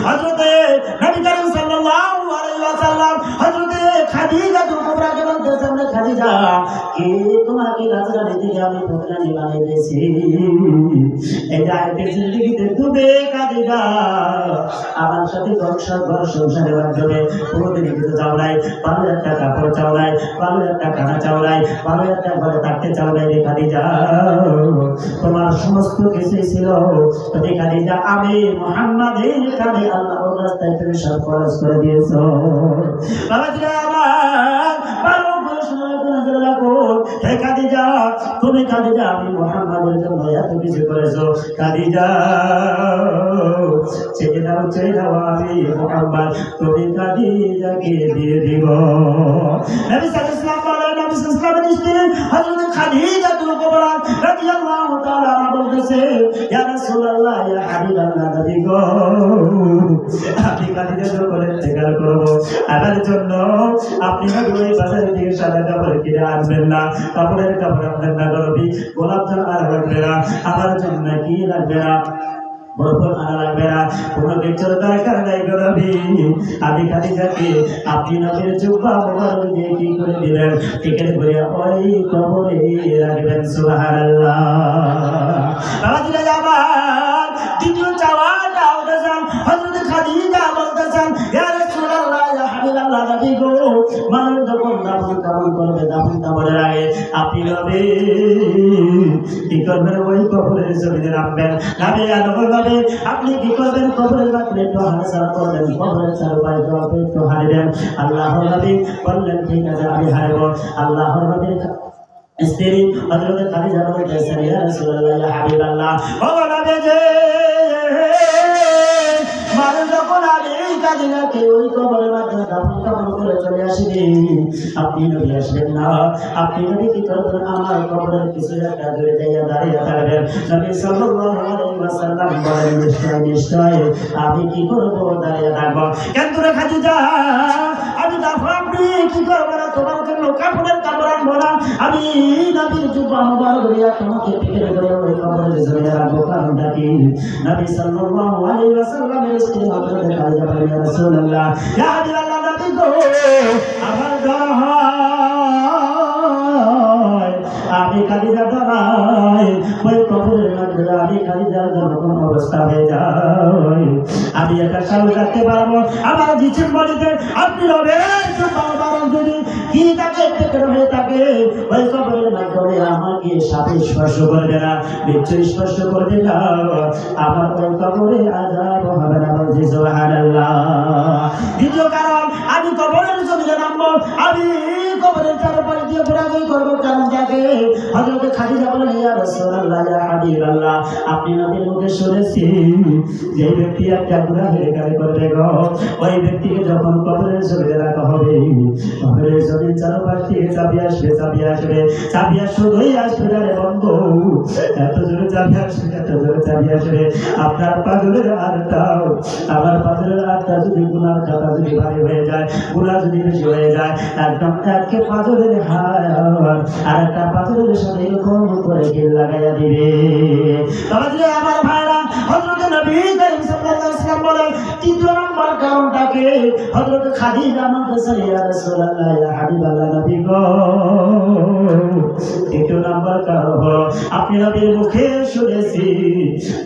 হযরতে নবী করিম সাল্লাল্লাহু আলাইহি ওয়াসাল্লাম হযরতে খাদিজা কুবরাকে বলতেছেন, খাদিজা কে তোমাকে রাজরানী থেকে আমি প্রধানী বানিয়ে দিয়েছি। এই আয়াতের জিন্দেগিতে তুমি খাদিজা আমার সাথে ঘর সংসারের মাধ্যমে কোনোদিন কিন্তু চাও নাই, ভালো একটা কাপড় চাও নাই, ভালো একটা খানা চাও নাই, ভালো একটা ঘরে থাকতে চাও নাই রে খাদিজা। তোমার সমস্ত কিছুই ছিল, তুমি খাদিজা আমি মুহাম্মাদের কাঁধে আল্লাহর রাস্তায় তুমি সব খরচ করে দিয়েছো। বাবাজিরা আমার বারো সময় করে লাগো, হে খাদিজা তুমি খাদিজা আমি মুহাম্মাদের জন্য এত কিছু করেছো। খাদিজা ছেড়ে দাও আমি মুহাম্মদ তুমি খাদিজাকে দিয়ে দিব। নবী সাল্লাল্লাহু আলাইহি ওয়াসাল্লামের স্ত্রী হযরত খাদিজা কুবরা রাদিয়াল্লাহু তাআলা বলতেছে, ইয়া রাসূলুল্লাহ ইয়া হাবিবাল্লাহ নবী গো, আপনি খাদিজা যখন ইন্তেকাল করব আমার জন্য আপনি ওই বাজার থেকে সাদা কাপড় কিনে আনবেন না, কাপড়ের কাপড় আপনার না করবি, গোলাপ জল আর লাগবে না, আমার জন্য কি লাগবে না, বরফল আনা লাগবে না, কোনো কিছুর দরকার নাই গো নবী। আমি খাদিজাকে আপনি নবীর জুব্বা মোবারক দিয়ে কি করে দিলেন, টিকেট করে ওই কবরে রাখবেন। সুবহানাল্লাহ। বাবাজিরা আমার দ্বিতীয় চাওয়াটা উঠেছেন, হযরত খাদিজা বলতেছেন, ইয়া রাসূলুল্লাহ ইয়া হাবিবাল্লাহ নবী গো, মানুষ যখন দাফন কাফন করবে, দাফন কাফনের আগে আপনি নবী কি করবেন, ওই কবরের জমিনে নামবেন। নবী নবী আপনি কি করবেন, কবরের মাঝে একটু হাসার করবেন, কবরের চারপাশে একটু হারিবেন। আল্লাহর নবী বললেন ঠিক আছে আমি হারব। আল্লাহর নবীর স্ত্রী হযরত খাদিজা বলতেছেন, ইয়া রাসূলুল্লাহ ইয়া হাবিবাল্লাহ, ও নবী যে মানুষ যখন আমি খাদিজাকে ওই কবরের মাঝে দাফন কাফন করে চলে আসবে, আপনি নবী আসবেন না, আপনি নবী কি করবেন, আমার কবরের কিছু একটা দূরে যাইয়া দাঁড়িয়ে থাকবেন। নবী সাল্লাল্লাহু আলাইহি ওয়াসাল্লাম বলেন, নিশ্চয় আমি কি করব, দাঁড়িয়ে থাকবো। কিন্তু রে খাদিজা আমি দাফন আপনি কি করবো না, তোমার জন্য কাপড়ের কাপড় আনবো না, আমি নবীর জুব্বা মোবারক দিয়া তোমাকে পিঠে করে ওই কবরের জমিনে রাখবো। কারণটা কি? নবী সাল্লাল্লাহু আলাইহি ওয়াসাল্লামের স্ত্রী হযরত খাদিজা বলেন, ইয়া রাসূলুল্লাহ ইয়া হাবিবাল্লাহ নবী গো, আমার ডর হয় আমি খাদিজা ডরাই ওই কবরের মধ্যে আমি খাদিজার জন্য কোন অবস্থা হয়ে যায়, আমি একটা সাহস রাখতে পারবো আমার ডিসেম্বরিতে আপনি রবের জুব্বা মোবারক যদি কি তাকে পেটের হয়ে থাকে ওই কবরের মাধ্যমে আমাকে সাথে স্পর্শ করবে না, বিচ্ছু স্পর্শ করবে না, আমার ওই কবরে আযাব হবে না। বলছি সুবহানাল্লাহ। দ্বিতীয় কারণ, আমি কবরের জমিনে নামবো, আমি কবরের চারপাশে দিয়ে ঘোরাঘুরি করবো। কারণটাকে হযরত খাদিজা বলেন, ইয়া রাসূলুল্লাহ ইয়া হাবিবাল্লাহ আপনি নবীর মুখে শুনেছি যে ব্যক্তি একটা ঘোরাঘুরি করবে গো, ওই ব্যক্তিকে যখন কবরের জমিনে রাখা হবে, কবরের জমিন চারপাশ থেকে চাবি আসবে, চাবি শুধুই আসবে না রে বন্ধু, এত জোরে চাবি আসবে, এত জোরে চাবি আসবে, আপনার পাগলের আরটাও আমার পাগলের আরটা যদি গুনার খাতা যদি ভারী হয়ে যায়, গুনাহ যদি বেশি হয়ে যায়, একদম একে পাগলের হার আর একটা পাগলের সাথে এরকম করে গিল লাগাইয়া দিবে। তাহলে আমার ভাইরা হযরত নবী করিম সাল্লাল্লাহু আলাইহি ওয়াসাল্লাম বলেন, তৃতীয় নম্বর কারণটাকে হযরত খাদিজা বলতেছেন, ইয়া রাসূলুল্লাহ ইয়া হাবিবাল্লাহ নবী গো, তৃতীয় নম্বর কারণ হলো আপনি নবীর মুখে শুনেছি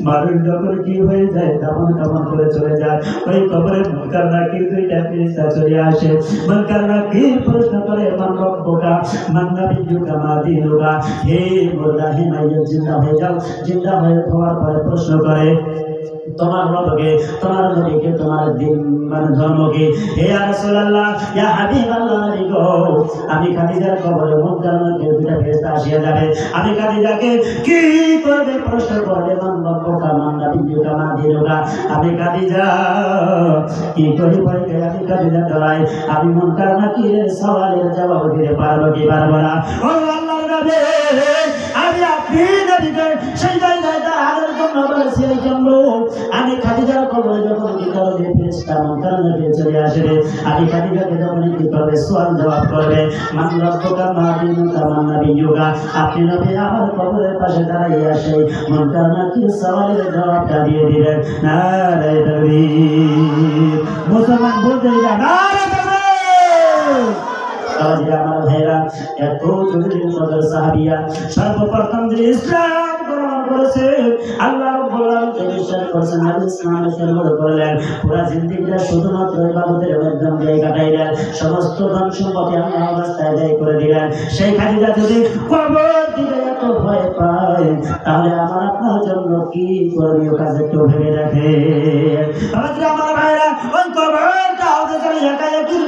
মানুষ যখন কি হয়ে যায়, দাফন কাফন করে চলে যায়, ওই কবরে মুনকার নাকির দুইটা ফেরেশতা চলে আসে। মুনকার নাকির প্রশ্ন করে, মান রব্বুকা মান নাবিয়্যুকা মা দীনুকা, হে মুর্দা হে মাইয়্যিত জিন্দা হয়ে যাও, জিন্দা হয়ে হওয়ার পরে প্রশ্ন করে তোমার রবকে, তোমার নবীকে, তোমার দিন মানে ধর্মকে। হে ইয়া রাসূলুল্লাহ ইয়া হাবিবাল্লাহ নবী গো, আমি খাদিজার কবরে মুনকার নাকির দুইটা ফেরেশতা আসিয়া যাবে, আমি খাদিজাকে কি করবে প্রশ্ন করবে, মান রব্বুকা মান নাবিয়্যুকা মা দীনুকা, আমি খাদিজা কি করি বলতে, আমি খাদিজা ডরাই, আমি মুনকার নাকিরের সওয়ালের জবাব দিতে পারবো কি পারবো না। ও আল্লাহর নবী, আমি আপনি নবীকে সেই জায়গায় দাঁড়ানোর জন্য জন্য বলেছি এই জন্য আমি খাদিজার কবরে যখন কি করবে ফেরেশতা মুনকার নবী চলে আসবে আমি খাদিজাকে যখন কি করবে সওয়াল জবাব করবে মান রব্বুকা মা দিনুকা মান নাবিয়্যুকা আপনি নবী আমার কবরের পাশে দাঁড়িয়ে আসে মুনকার নাকির সওয়ালের জবাবটা দিয়ে দিবেন নারে তাকবীর মুসলমান বলতে না নারে তাকবীর আজ আমার ভাইরা এত জলিল কদর সাহাবিয়া সর্বপ্রথম যে ইসলাম গ্রহণ করেছে আল্লাহ রাব্বুল আলামিন বিশ্বাস করেছেন নবী ইসলামের শুরু করলেন পুরো জিন্দেগিটা শুধুমাত্র ইবাদতের মাধ্যম দিয়ে কাটাইলেন সমস্ত ধন সম্পত্তি আল্লাহর রাস্তায় ব্যয় করে দিলেন সেই খাদিজা যদি কবর দিতে এত ভয় পায় তাহলে আমার আপনার জন্য কি করণীয় কাজ একটু ভেবে দেখে আজ আমার ভাইরা ওই কবরটা ওদের একা একই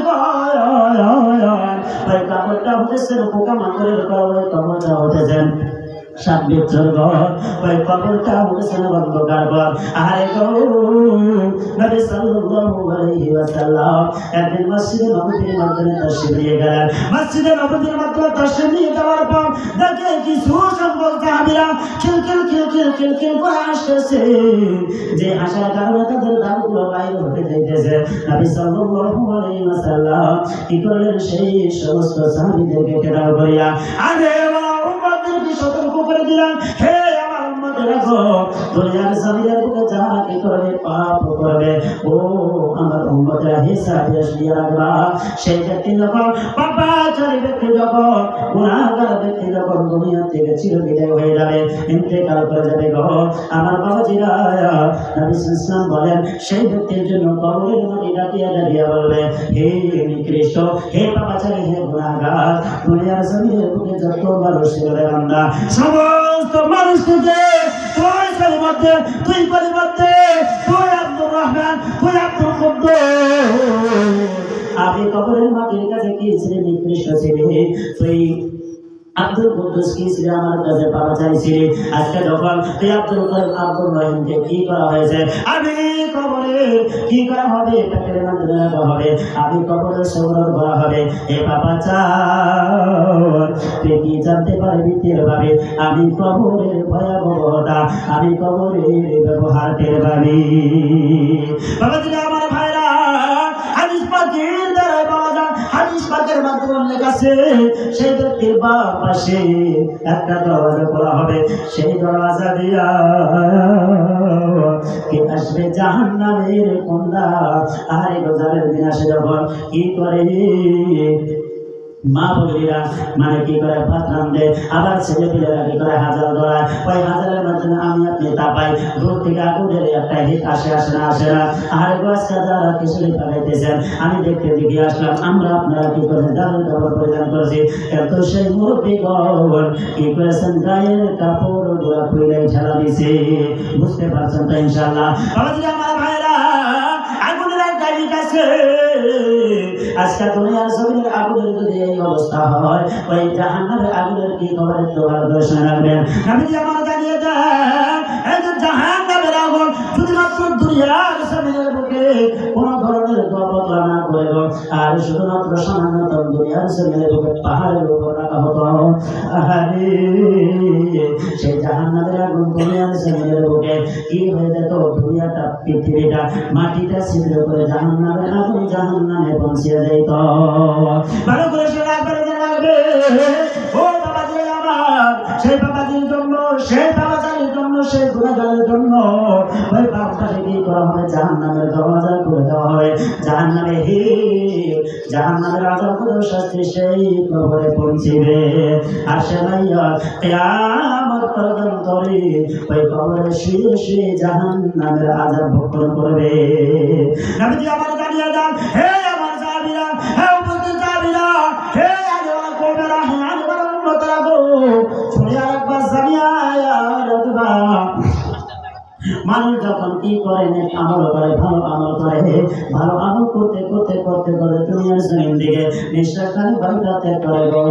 ওই কবরটা হতেছে পোকা মাকড়ের কবরটা হতেছেন সাব্বির ঘর ওই কবরটা হতেছে অন্ধকার ঘর আরে গো নবী সাল্লাল্লাহু আলাইহি ওয়াসাল্লাম একদিন মসজিদে নববীর মধ্যে তাশরীফ নিয়ে গেলেন মসজিদে নববীর মধ্যে তাশরীফ নিয়ে যাওয়ার পর দেখে কিছু সংখ্যক সাহাবীরা খিলখিল করে আসতেছে যে আসার কারণে তাদের দাঁতগুলো বাইরে হতে যাইতেছে নবী সাল্লাল্লাহু আলাইহি ওয়াসাল্লাম কি করলেন সেই সমস্ত সাহাবীদেরকে ঘেরাও করিয়া আরে উম্মতদেরকে সতর্ক করে দিলেন হে আমার উম্মতেরা গো দুনিয়ার জমিনের বুকে যারা কি করবে পাপ করবে ও আমার উম্মতেরা হিসাব দিয়ে রাখবা সেই ব্যক্তি যখন পাপাচারী ব্যক্তি যখন গুনাহগার ব্যক্তি যখন দুনিয়া থেকে চিরবিদায় হয়ে যাবে ইন্তেকাল করে যাবে গো আমার বাবাজিরা নবী ইসলাম বলেন সেই ব্যক্তির জন্য কবরের মাটি ডাকিয়া বলবে হে নিকৃষ্ট হে পাপাচারী হে গুনাহগার দুনিয়ার জমিনের বুকে যত মানুষ ছিল বান্দা সমস্ত মানুষকে তুই পরিবর্তে তুই আব্দুর রহমান তুই আব্দুল কুদ্দুস আমি কবরের মাটির কাছে কি ছিলি নিকৃষ্ট ছিলি তুই আব্দুল কুদ্দুস কি ছিল আমার কাছে পাওয়া চাইছিলি আজকে যখন তুই আব্দুল রহিমকে কি করা হয়েছে আমি কবরে কি করা হবে পেটের মধ্যে রাখা হবে আমি কবরে সংগ্রহ করা হবে এ পাপাচার তুই কি জানতে পারবি টের পাবি আমি কবরের ভয়াবহতা আমি কবরের ব্যবহার টের পাবি বাবাজি আমার ভাইরা হাদিস পাকের দ্বারা পাওয়া যায় হাদিস পাকের মাধ্যমে লেখা আছে সেই ব্যক্তির বাম পাশে একটা দরজা খোলা হবে সেই দরজা দিয়া কে আসবে জাহান্নামের কন্যা আরে গোজারের দিন আসে যখন কি করে মা বলিরা মানে কি করে ভাত রান্ধে আবার ছেলে পিলেরা কি করে হাজার ধরায় ওই হাজারের মাধ্যমে আমি আপনি তাপাই দূর থেকে আগুনের একটা হিট আসে না আর গাছটা যারা খিচুড়ি পাকাইতেছেন আমি দেখতে দেখে আসলাম আমরা আপনারা কি করে জালের কাপড় পরিধান করেছি এত সেই মুরব্বীগণ কি করেছেন গায়ের কাপড় গুলা খুলে ঠেলা দিছে বুঝতে পারছেন তো ইনশাআল্লাহ আমার ভাইরা আগুনের একটা হিট আছে আজকে দুনিয়ার জমিনের আগুনের যদি এই অবস্থা হয় ওই জাহান্নামের আগুনের কি খবর একটু ভালো করে শুনে রাখবেন নবীজি আমার জানিয়ে দেন এই যে জাহান্নামের আগুন শুধুমাত্র দুনিয়ার জমিনের বুকে কোনো ধরনের গবত না করে আর শুধুমাত্র সামান্য দুনিয়ার জমিনের বুকে পাহাড়ের উপর রাখা হতো আরে সেই জাহান্নামের আগুন দুনিয়ার জমিনের বুকে কি হয়ে যেত দুনিয়াটা পৃথিবীটা মাটিটা ছিদ্র করে জাহান্নামের আগুন জাহান্নামে পৌঁছে যাইত ভালো করে শোনা করে জানাবে ও বাবাজি আমার সেই বাবাজির জন্য সেই বাবাজির জন্য সেই গুনাহগারের জন্য ওই বাবাটাকে কি করা হবে জাহান্নামের দরজা খুলে দেওয়া হবে জাহান্নামের আযাব করে শাস্তি সেই কবরে পৌঁছিবে আর সে ভাইয়া কিয়ামত পর্যন্ত ওই কবরে শুয়ে জাহান্নামের আযাব ভোগ করবে নবীজি আমার জানিয়ে দেন হে আমার সাহাবীরা হে উপস্থিত সাহাবীরা হে আল্লাহর কওমেরা হে আল্লাহর উম্মতরা গো শুনে একবার জানিয়া রাখবা মানুষ যখন কি করে আমল করে ভালো আমল করে ভালো আমল করতে দুনিয়ার জমিন দিকে নিঃশ্বাসখানি বাড়িটা ত্যাগ করে গো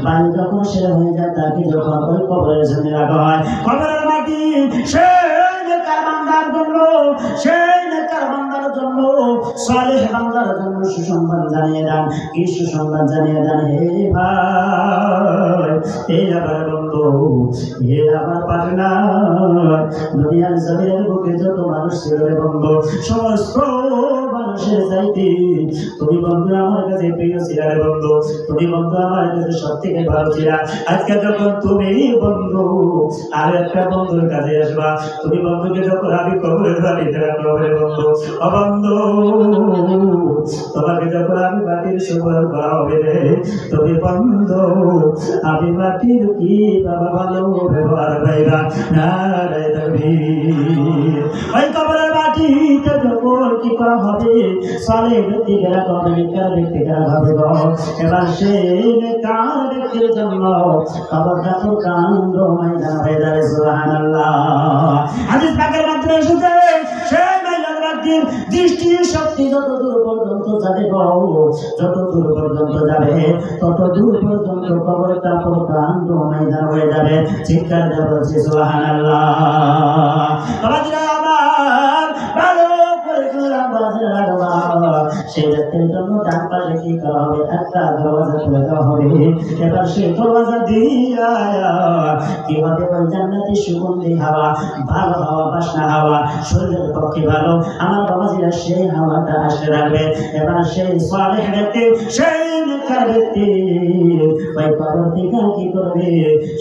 বাড়ি যখন সে হয়ে যায় তাকে যখন ওই কবরের জন্য রাখা হয় কবরের মাটি সেই নেককার বান্দার জন্য জন্য সালেহ বান্দার জন্য সুসংবাদ জানিয়ে দেন। কি সুসংবাদ জানিয়ে দেন? হে ভাই, হে আমার বন্ধু, হে আমার পার্টনার, দুনিয়ার জমিনের বুকে যত মানুষ ছিল রে বন্ধু, সমস্ত মানুষের চাইতে তুমি বন্ধু আমার কাছে প্রিয় ছিল রে বন্ধু। তুমি বন্ধু আমার কাছে সব থেকে ভালো ছিল। আজকে যখন তুমি বন্ধু আর একটা বন্ধুর কাছে আসবা, তুমি বন্ধুকে যখন আমি কবরের বাড়িতে রাখবো রে বন্ধু, ও বন্ধু, তোমাকে যখন আমি মাটির সুবল করা হবে রে, তুমি বন্ধু আমি মাটির কি বাবা ভালো ব্যবহার পাইবা না রে তুমি। ওই কবরের মাটিতে যখন কি করা হবে, সালে ব্যক্তিকে রাখা হবে, নেককার ব্যক্তিকে রাখা হবে গো। এবার সে নেককার ব্যক্তির জন্য কবরটা তো কান্দ ময়দান হয়ে যাবে। সুবহানাল্লাহ। হাদিস পাকের মাধ্যমে এসেছে সেই ময়দান ব্যক্তির দৃষ্টি শক্তি যত দূর পর্যন্ত যাবে গো, যত দূর পর্যন্ত যাবে তত দূর পর্যন্ত কবরটা পুরো কান্দ ময়দান হয়ে যাবে। চিৎকার দিয়ে বলছি সুবহানাল্লাহ। বাবাজিরা আমার ভালো করে বাজে লাগবা, সেই ব্যক্তির জন্য ডান পাশে কি করা হবে? একটা দরওয়াজা খুলে দেওয়া হবে। এবার সেই দরওয়াজা দিয়া কি হবে? ওই জান্নাতি সুগন্ধি হাওয়া, ভালো হাওয়া, বাসনা হাওয়া, শরীরের পক্ষে ভালো। আমার বাবাজিরা সেই হাওয়াটা আসতে রাখবে। এবার সেই সালেহ ব্যক্তি, সেই নেককার ব্যক্তি ওই কবর থেকে কি করবে?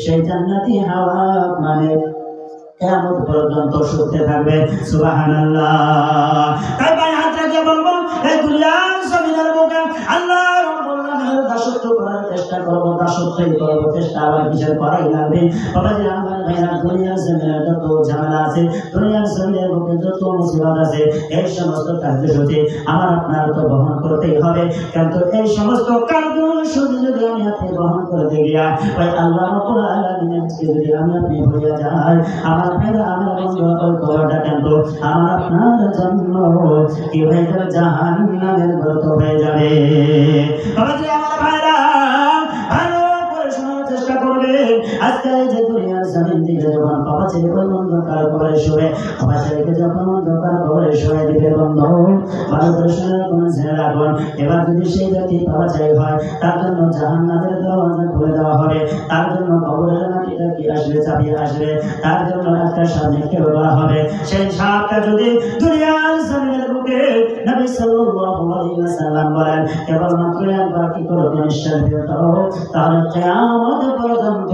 সেই জান্নাতি হাওয়া মানে কিয়ামত পর্যন্ত শুনতে থাকবে। সুবহানাল্লাহ। তাই ভাই হাত রেখে বলবো, এই দুনিয়ার জমিনের বুকে আল্লাহ রাব্বুল আলামিনের দাসত্ব করার চেষ্টা করব, দাসত্বই করব, চেষ্টা আবার কিসের করাই লাগবে। বাবাজি আমার ভাইরা, দুনিয়ার জমিনের যত ঝামেলা আছে, দুনিয়ার জমিনের বুকে যত মুসিবত আছে, এই সমস্ত কার্যসূচি আমার আপনার তো বহন করতেই হবে। কিন্তু এই সমস্ত কার্যসূচি যদি আমি আপনি বহন করতে গিয়া ওই আল্লাহ রাব্বুল আলামিনের যদি আমি আপনি ভুলে যাই, আমার ভাইরা, আমার বন্ধু, ওই কবরটা কিন্তু আমার আপনার জন্য কি হয়ে যাবে? জাহান্নামের গর্ত হয়ে যাবে। বাবাজি আমার ভাইরা, ভালো করে শোনার চেষ্টা করবে। আজকে যে দুনিয়ার জমিন থেকে যখন বাবা ছেলেকে অন্ধকার কবরে শুয়ে, বাবা ছেলেকে যখন অন্ধকার কবরে শুয়ে দিবে বন্ধু, ভালো করে শোনার কোনো ছেলে রাখুন। এবার যদি সেই ব্যক্তি বাবা ছেলে হয়, তার জন্য জাহান্নামের দরজা খুলে দেওয়া হবে। তার জন্য কবরের মাটিটা কি আসবে? চাপিয়ে আসবে। তার জন্য একটা সামনে কেউ দেওয়া হবে। সেই সাপটা যদি দুনিয়ার জমিনের বুকে নবী সাল্লাল্লাহু আলাইহি ওয়াসাল্লাম বলেন কেবলমাত্র একবার কি করবে? নিঃশ্বাস বের করো, তাহলে কিয়ামত পর্যন্ত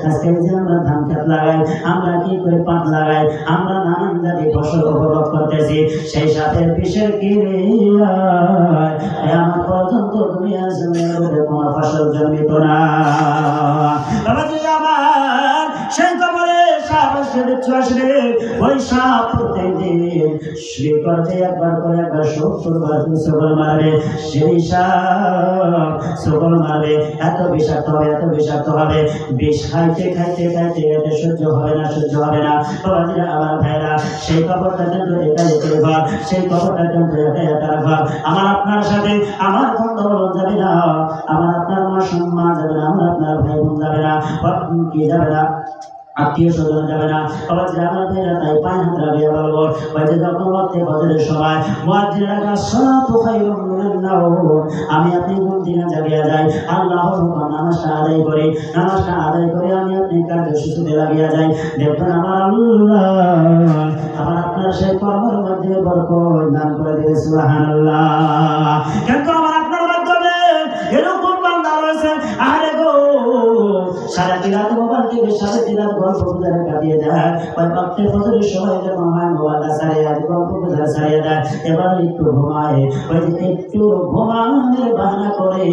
আজকে যে আমরা ধান খেত লাগাই, আমরা কি করে পাট লাগাই, আমরা নানান জাতি ফসল উপভোগ করতেছি, সেই সাথে বিষের কিরিয়ায় কিয়ামত পর্যন্ত দুনিয়ার জমিনের বুকে কোনো ফসল জন্মিত না। বাবাজি আমার, সেই কবরে সাপ আসবে, ওই সাপ প্রত্যেকদিন শুয়ে করতে একবার করে একবার 70 বার সকল মারবে। সেই সাপ সকল মারবে, এত বিষাক্ত হবে, এত বিষাক্ত হবে, বিষ খাইতে খাইতে খাইতে খাইতে সহ্য হবে না, সহ্য হবে না। বাবাজিরা আমার ভাইরা, সেই কবরটা কিন্তু একা একা ঘর, সেই কবরটা কিন্তু একা একা ঘর। আমার আপনার সাথে আমার বন্ধু যাবে না, আমার আপনার মা সম্মান যাবে না, আমার আপনার ভাই বোন যাবে না, কি যাবে না, আত্মীয় স্বজন যাবে না। আবার আমার ভাইরা তাই পায়ে হাত লাগিয়ে বলবো, ওই যে যখন ওয়াক্তে ফজরের সময় মুয়াজ্জিনের সালাতু খায়রুম মিনান নাওম, আমি আপনি ঘুম থেকে জাগিয়ে যাই, আল্লাহর হুকুম নামাজটা আদায় করি, নামাজটা আদায় করে আমি আপনি কার্যসূচিতে লাগিয়ে যাই। দেখবেন আমার আল্লাহ আমার আপনার সেই কর্মের মধ্যে বরকত দান করে দেবে। সুবহানাল্লাহ। কিন্তু আমার আপনার মাধ্যমে এরকম বান্দা রয়েছে, আরে গো সারা দিরাত মোবাইল থেকে সারা দিরাত গল্প গুজারে কাটিয়ে দেয়, ওই ওয়াক্তে ফজরের সময় যখন হয় মোবাইলটা ছাড়িয়ে দেয়, গল্প গুজারে ছাড়িয়ে দেয়, এবার একটু ঘুমায়। ওই যে একটু ঘুমানোর বাহানা করে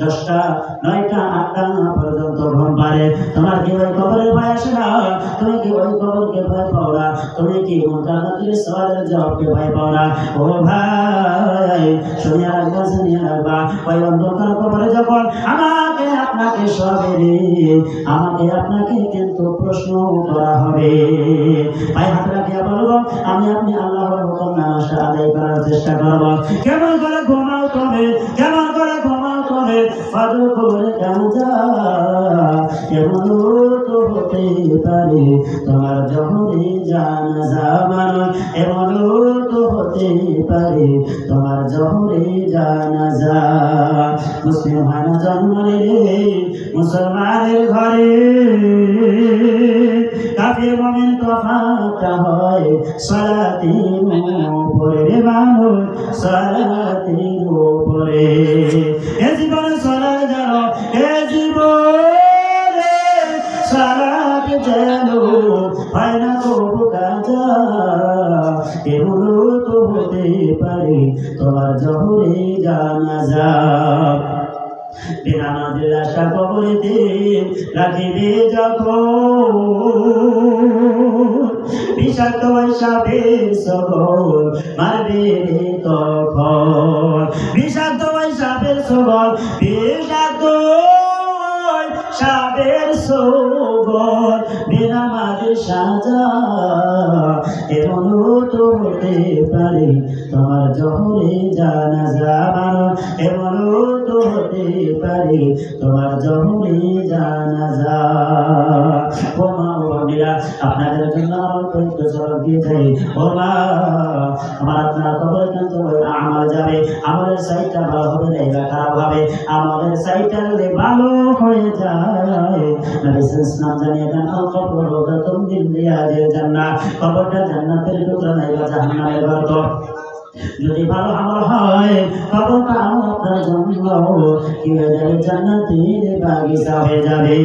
10টা 9টা 8টা পর্যন্ত ঘুম পারে। তোমার কি ওই কবরের ভয় আসে না? তুমি কি ওই কবরকে ভয় পাও না? তুমি কি মুনকারাতের সওয়ালের জবাবকে ভয় পাও না? ও ভাই, শুনিয়া রাখবা, শুনিয়া রাখবা, ওই অন্ধকার কবরে যখন আমাকে আপনাকে সবেরে আমাকে আপনাকে কিন্তু প্রশ্ন করা হবে। ভাই হাত রাখিয়া বলবো, আমি আপনি আল্লাহর হুকুম নামাজটা আদায় করার চেষ্টা করব। কেমন করে ঘুমাও তুমি, কেমন করে ঘুমাও তুমি, ফাজর করে কেমন যা এমন তো হতে পারে তোমার জহরে জানাজা মানো, এমন তো হতে হতে পারে তোমার জহরে জানাজা। মুসলিম হয় না জন্ম নিলে মুসলমানের ঘরে, কাফির মুমিন তফাৎটা হয় সালাতের উপরে রে মানুষ, সালাতের উপরে। এ জীবনে সালাত যেন, এ জীবনে সালাত যেন হয় না তবু কাজা, এগুলো তো হতে পারে তোমার জহরে জানাজা। বেনামাজের আশা কবরেতে রাখিবে যখন, বিষাক্ত সাপের সবল মারবে রে তখন, বিষাক্ত সাপের সবল, বিষাক্ত সাপের সবল বেনামাজের সাজা, এমনও তো হতে পারে তোমার জহরে জানাজা। এমনও তো হতে পারে তোমার জহরে জানাজা। ও মা ও বোনেরা, আপনাদের জন্য আমার পবিত্র সরব দিয়ে যাই। ও মা, আমার আপনার কবর কিন্তু আমার যাবে, আমাদের সাইডটা ভালো হবে না এটা খারাপ হবে, আমাদের সাইডটা যদি ভালো হয়ে যায় নবী সাল্লাল্লাহু জানিয়ে দেন কবর হোগা তুম দিল দিয়া যে জান্নাত, কবরটা জান্নাতের টুকরা নাই বা জাহান্নামের গর্ত। যদি ভালো আমল হয় কবরটা আপনার জন্য কি হয়ে যাবে, জান্নাতের বাগিচা হয়ে যাবে।